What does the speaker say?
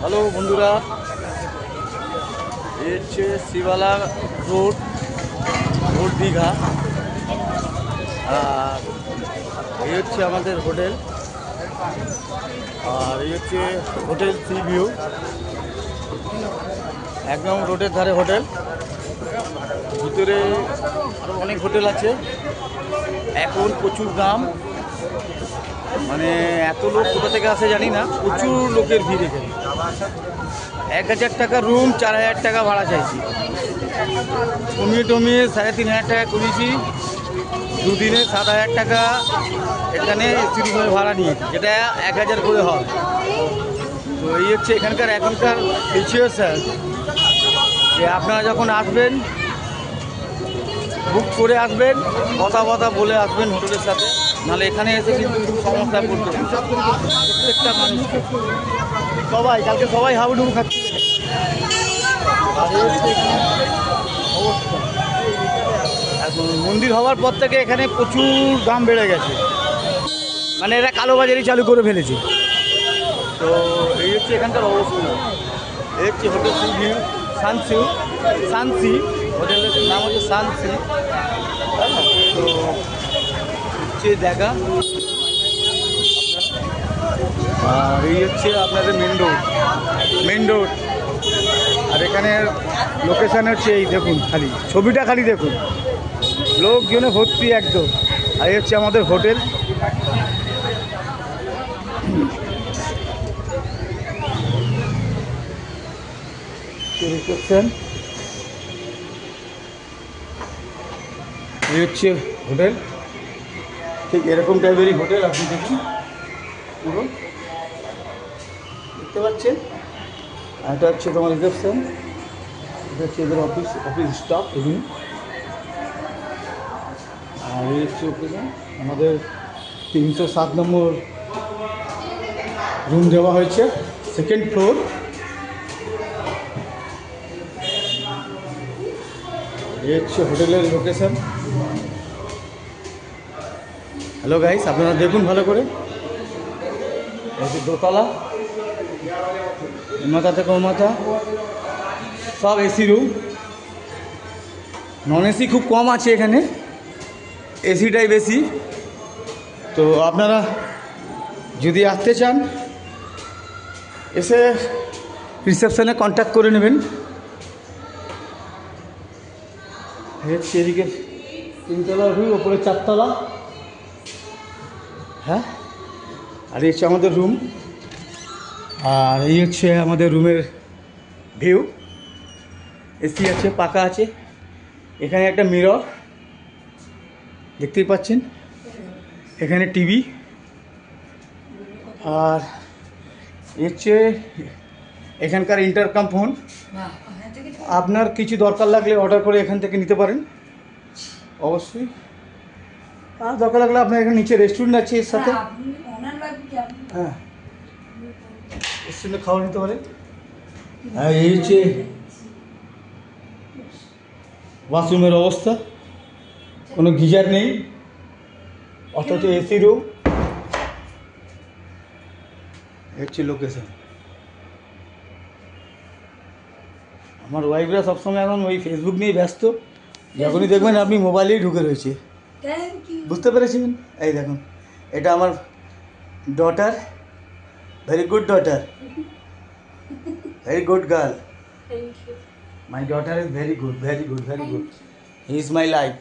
Hello বন্ধুরা, এই হচ্ছে শিবালা রোড দীঘা। আর এই হচ্ছে আমাদের হোটেল, আর এই হচ্ছে হোটেল সি ভিউ, একদম রোডের ধারে হোটেল। ভিতরে আরও অনেক হোটেল আছে। এখন প্রচুর দাম, মানে এত লোক কোথা থেকে আসে জানি না, প্রচুর লোকের ভিড় এখানে। 1000 টাকা রুম, 4000 টাকা ভাড়া চাইছি। কমিয়ে 3500 টাকা করেছি। দুদিনে 7000 টাকা এখানে এসি রুমের ভাড়া নিয়েছি, যেটা 1000 করে হয়। তো এই হচ্ছে এখনকার সিচুয়েশান, যে আপনারা যখন আসবেন বুক করে আসবেন, কথা বলে আসবেন হোটেলের সাথে, নাহলে এখানে এসে কিন্তু খুব সমস্যায় পড়তে হবে প্রত্যেকটা মানুষকে। কালকে সবাই হাবুডুবু খাচ্ছে। অবস্থা এখন মন্দির হওয়ার পর থেকে এখানে প্রচুর দাম বেড়ে গেছে, মানে এরা কালোবাজারি চালু করে ফেলেছে। তো এই হচ্ছে এখানকার অবস্থা। এই হচ্ছে হোটেল সি ভিউ, সানসি হোটেলের নাম হচ্ছে সানসি। তো হচ্ছে দেখা, আর এই হচ্ছে আপনাদের মেন রোড। আর এখানের লোকেশান হচ্ছে এই দেখুন, ছবিটা খালি দেখুন, লোকজনে ভর্তি একদম। আর এই হচ্ছে আমাদের হোটেল। রিসেপশন, এই হচ্ছে হোটেল, ঠিক এরকম টাইপেরই হোটেল। আপনি দেখুন, পুরো দেখতে পাচ্ছেন। আর এটা হচ্ছে তোমার রিসেপশন, এটা হচ্ছে এদের অফিস স্টাফ এগুলো। আর এই হচ্ছে লোকেশন, আমাদের 307 নম্বর রুম দেওয়া হয়েছে, 2nd ফ্লোর। এই হচ্ছে হোটেলের লোকেশন। হ্যালো গাইস, আপনারা দেখুন ভালো করে। এই যে দোতলা, মাথা থেকে মাথা সব এসি রুম। নন এসি খুব কম আছে এখানে, এসিটাই বেশি। তো আপনারা যদি আসতে চান, এসে রিসেপশনে কন্ট্যাক্ট করে নেবেন। হচ্ছে এদিকে 3তলার ভিউ, ওপরে 4তলা। হ্যাঁ, আর এই হচ্ছে আমাদের রুম, আর এই হচ্ছে আমাদের রুমের ভিউ। এসি আছে, পাকা আছে। এখানে একটা মিরর দেখতেই পাচ্ছেন, এখানে টিভি। আর হচ্ছে এখানকার ইন্টারকম ফোন। আপনার কিছু দরকার লাগলে অর্ডার করে এখান থেকে নিতে পারেন অবশ্যই। আর দরকার লাগলে আপনার এখানে নিচে রেস্টুরেন্ট আছে এর সাথে, হ্যাঁ রেস্টুরেন্টে খাওয়া নিতে পারেন। আর এই হচ্ছে ওয়াশরুমের অবস্থা, কোনো গিজার নেই, অথচ এসি রুম। হচ্ছে লোকেশন। আমার ওয়াইফরা সবসময় এখন ওই ফেসবুক নিয়ে ব্যস্ত, যখনই দেখবেন আপনি মোবাইলেই ঢুকে রয়েছে। বুঝতে পেরেছেন? এই দেখুন, এটা আমার daughter, very good daughter, very good girl. My daughter is very good, he is my life.